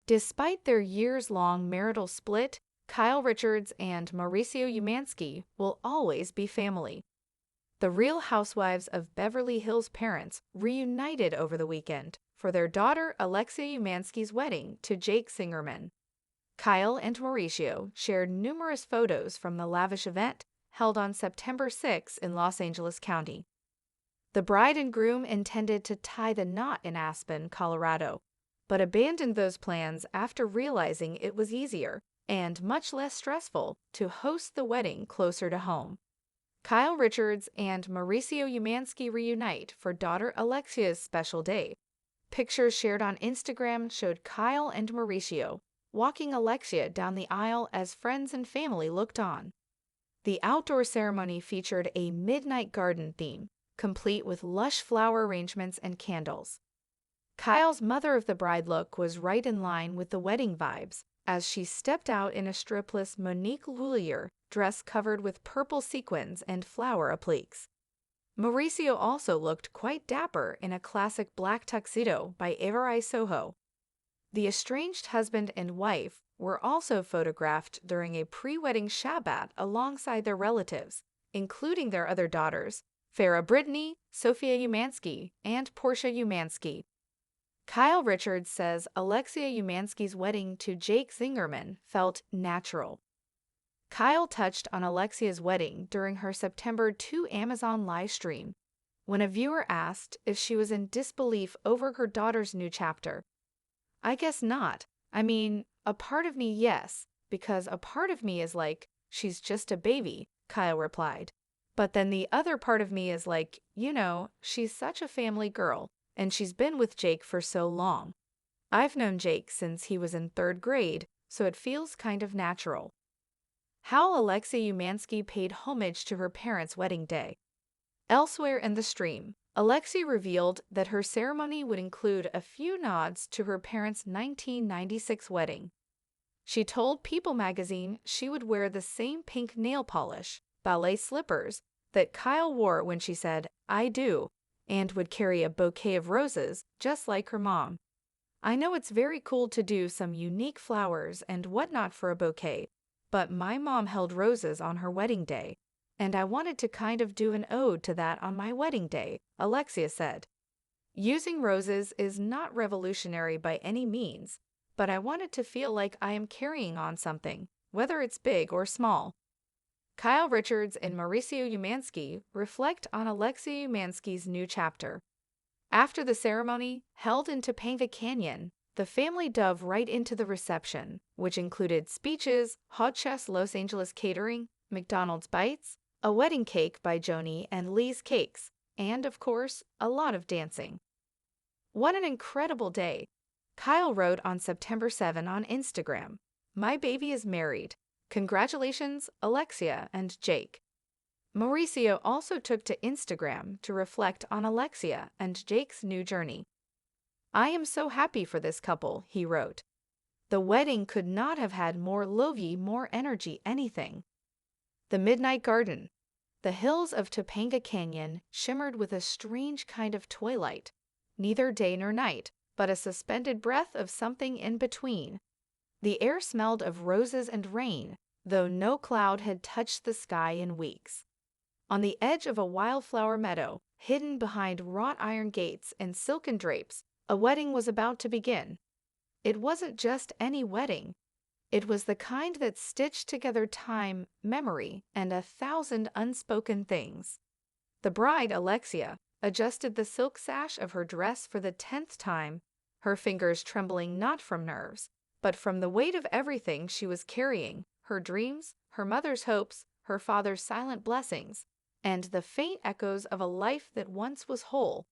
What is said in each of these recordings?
Despite their years-long marital split, Kyle Richards and Mauricio Umansky will always be family. The Real Housewives of Beverly Hills parents reunited over the weekend for their daughter Alexia Umansky's wedding to Jake Singerman. Kyle and Mauricio shared numerous photos from the lavish event held on September 6 in Los Angeles County. The bride and groom intended to tie the knot in Aspen, Colorado, but abandoned those plans after realizing it was easier and much less stressful to host the wedding closer to home. Kyle Richards and Mauricio Umansky reunite for daughter Alexia's special day. Pictures shared on Instagram showed Kyle and Mauricio walking Alexia down the aisle as friends and family looked on. The outdoor ceremony featured a midnight garden theme, complete with lush flower arrangements and candles. Kyle's mother of the bride look was right in line with the wedding vibes as she stepped out in a strapless Monique Lhuillier dress covered with purple sequins and flower appliques. Mauricio also looked quite dapper in a classic black tuxedo by Avery Soho. The estranged husband and wife were also photographed during a pre-wedding Shabbat alongside their relatives, including their other daughters, Farrah Brittany, Sophia Umansky, and Portia Umansky. Kyle Richards says Alexia Umansky's wedding to Jake Singerman felt natural. Kyle touched on Alexia's wedding during her September 2 Amazon live stream, when a viewer asked if she was in disbelief over her daughter's new chapter. "I guess not. I mean, a part of me, yes, because a part of me is like, she's just a baby," Kyle replied. "But then the other part of me is like, she's such a family girl, and she's been with Jake for so long. I've known Jake since he was in 3rd grade, so it feels kind of natural." How Alexia Umansky paid homage to her parents' wedding day. Elsewhere in the stream, Alexia revealed that her ceremony would include a few nods to her parents' 1996 wedding. She told People magazine she would wear the same pink nail polish, ballet slippers, that Kyle wore when she said, "I do," and would carry a bouquet of roses just like her mom. "I know it's very cool to do some unique flowers and whatnot for a bouquet, but my mom held roses on her wedding day, and I wanted to kind of do an ode to that on my wedding day," Alexia said. "Using roses is not revolutionary by any means, but I wanted to feel like I am carrying on something, whether it's big or small." Kyle Richards and Mauricio Umansky reflect on Alexia Umansky's new chapter. After the ceremony, held in Topanga Canyon, the family dove right into the reception, which included speeches, Hot Chess Los Angeles catering, McDonald's bites, a wedding cake by Joni and Lee's Cakes, and, of course, a lot of dancing. "What an incredible day," Kyle wrote on September 7 on Instagram. "My baby is married. Congratulations, Alexia and Jake." Mauricio also took to Instagram to reflect on Alexia and Jake's new journey. "I am so happy for this couple," he wrote. "The wedding could not have had more lovey, more energy, anything." The Midnight Garden. The hills of Topanga Canyon shimmered with a strange kind of twilight, neither day nor night, but a suspended breath of something in between. The air smelled of roses and rain, though no cloud had touched the sky in weeks. On the edge of a wildflower meadow, hidden behind wrought iron gates and silken drapes, a wedding was about to begin. It wasn't just any wedding. It was the kind that stitched together time, memory, and 1,000 unspoken things. The bride, Alexia, adjusted the silk sash of her dress for the 10th time, her fingers trembling not from nerves, but from the weight of everything she was carrying, her dreams, her mother's hopes, her father's silent blessings, and the faint echoes of a life that once was whole.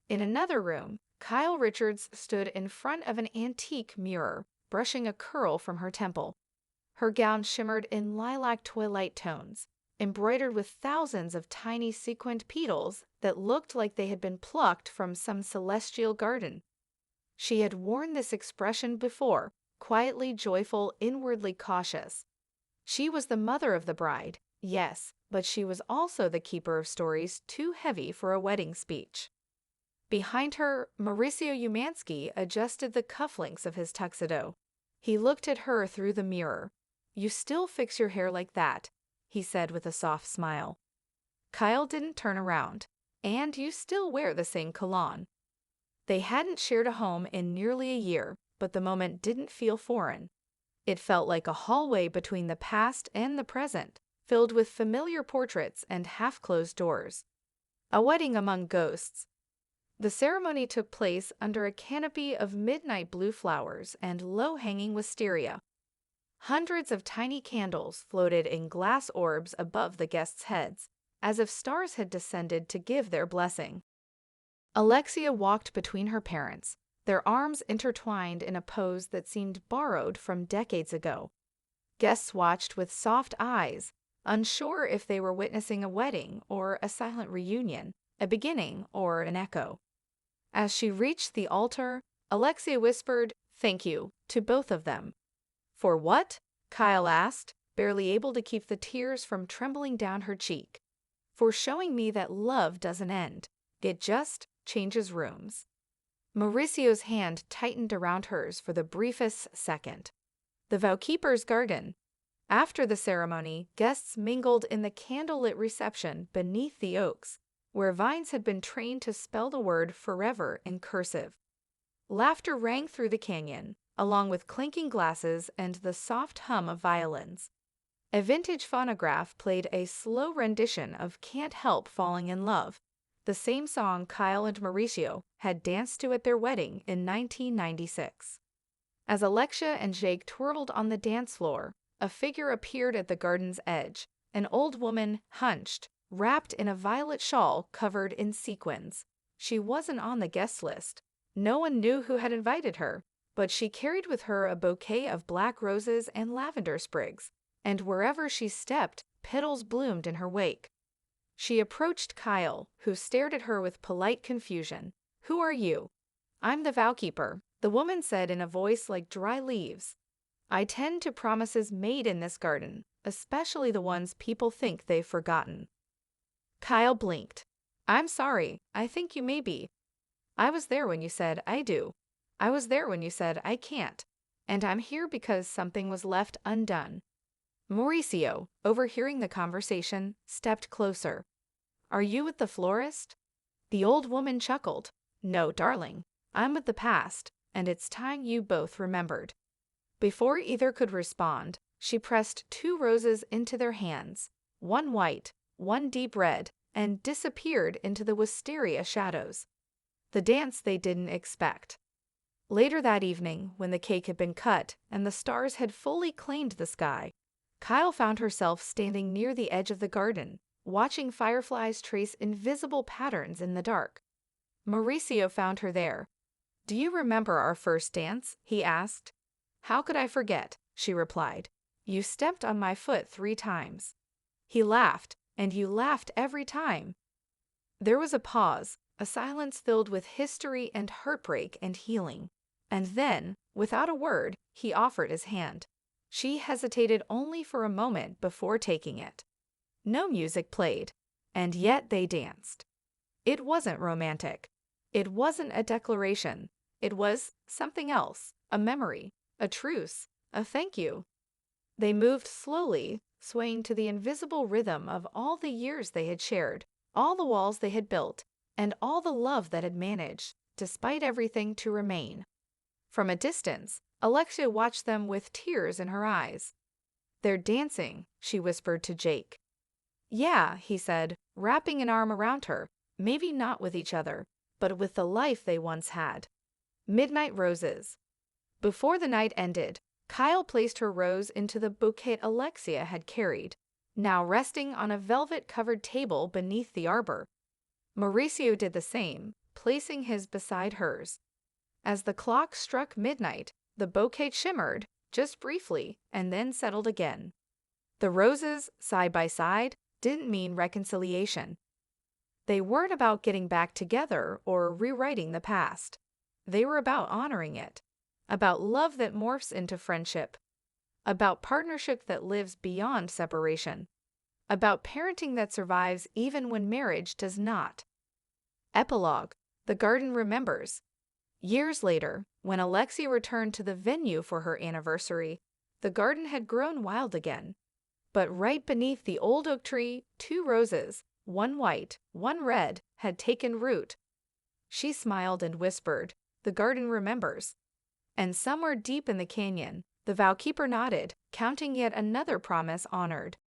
In another room, Kyle Richards stood in front of an antique mirror, brushing a curl from her temple. Her gown shimmered in lilac twilight tones, embroidered with thousands of tiny sequined petals that looked like they had been plucked from some celestial garden. She had worn this expression before, quietly joyful, inwardly cautious. She was the mother of the bride, yes, but she was also the keeper of stories too heavy for a wedding speech. Behind her, Mauricio Umansky adjusted the cufflinks of his tuxedo. He looked at her through the mirror. "You still fix your hair like that," he said with a soft smile. Kyle didn't turn around. "And you still wear the same cologne." They hadn't shared a home in nearly a year, but the moment didn't feel foreign. It felt like a hallway between the past and the present, filled with familiar portraits and half-closed doors. A wedding among ghosts. The ceremony took place under a canopy of midnight blue flowers and low-hanging wisteria. Hundreds of tiny candles floated in glass orbs above the guests' heads, as if stars had descended to give their blessing. Alexia walked between her parents, their arms intertwined in a pose that seemed borrowed from decades ago. Guests watched with soft eyes, unsure if they were witnessing a wedding or a silent reunion, a beginning or an echo. As she reached the altar, Alexia whispered, "Thank you," to both of them. "For what?" Kyle asked, barely able to keep the tears from trembling down her cheek. "For showing me that love doesn't end. It just changes rooms." Mauricio's hand tightened around hers for the briefest second. The Vowkeeper's garden. After the ceremony, guests mingled in the candlelit reception beneath the oaks, where vines had been trained to spell the word forever in cursive. Laughter rang through the canyon, along with clinking glasses and the soft hum of violins. A vintage phonograph played a slow rendition of "Can't Help Falling in Love," the same song Kyle and Mauricio had danced to at their wedding in 1996. As Alexia and Jake twirled on the dance floor, a figure appeared at the garden's edge, an old woman, hunched, wrapped in a violet shawl covered in sequins. She wasn't on the guest list. No one knew who had invited her, but she carried with her a bouquet of black roses and lavender sprigs, and wherever she stepped, petals bloomed in her wake. She approached Kyle, who stared at her with polite confusion. "Who are you?" "I'm the Vowkeeper," the woman said in a voice like dry leaves. "I tend to promises made in this garden, especially the ones people think they've forgotten." Kyle blinked. "I'm sorry, I think you may be. I was there when you said I do. I was there when you said I can't. And I'm here because something was left undone." Mauricio, overhearing the conversation, stepped closer. "Are you with the florist?" The old woman chuckled. "No, darling. I'm with the past, and it's time you both remembered." Before either could respond, she pressed 2 roses into their hands, one white, one deep red, and disappeared into the wisteria shadows. The dance they didn't expect. Later that evening, when the cake had been cut and the stars had fully claimed the sky, Kyle found herself standing near the edge of the garden, watching fireflies trace invisible patterns in the dark. Mauricio found her there. "Do you remember our first dance?" he asked. "How could I forget?" she replied. "You stepped on my foot 3 times. He laughed, and you laughed every time. There was a pause, a silence filled with history and heartbreak and healing. And then, without a word, he offered his hand. She hesitated only for a moment before taking it. No music played, and yet they danced. It wasn't romantic. It wasn't a declaration. It was something else, a memory, a truce, a thank you. They moved slowly, swaying to the invisible rhythm of all the years they had shared, all the walls they had built, and all the love that had managed, despite everything, to remain. From a distance, Alexia watched them with tears in her eyes. "They're dancing," she whispered to Jake. "Yeah," he said, wrapping an arm around her, maybe not with each other, but with the life they once had. Midnight roses. Before the night ended, Kyle placed her rose into the bouquet Alexia had carried, now resting on a velvet-covered table beneath the arbor. Mauricio did the same, placing his beside hers. As the clock struck midnight, the bouquet shimmered, just briefly, and then settled again. The roses, side by side, didn't mean reconciliation. They weren't about getting back together or rewriting the past. They were about honoring it, about love that morphs into friendship, about partnership that lives beyond separation, about parenting that survives even when marriage does not. Epilogue. The garden remembers. Years later, when Alexia returned to the venue for her anniversary, the garden had grown wild again. But right beneath the old oak tree, 2 roses, one white, one red, had taken root. She smiled and whispered, "The garden remembers." And somewhere deep in the canyon, the vow keeper nodded, counting yet another promise honored.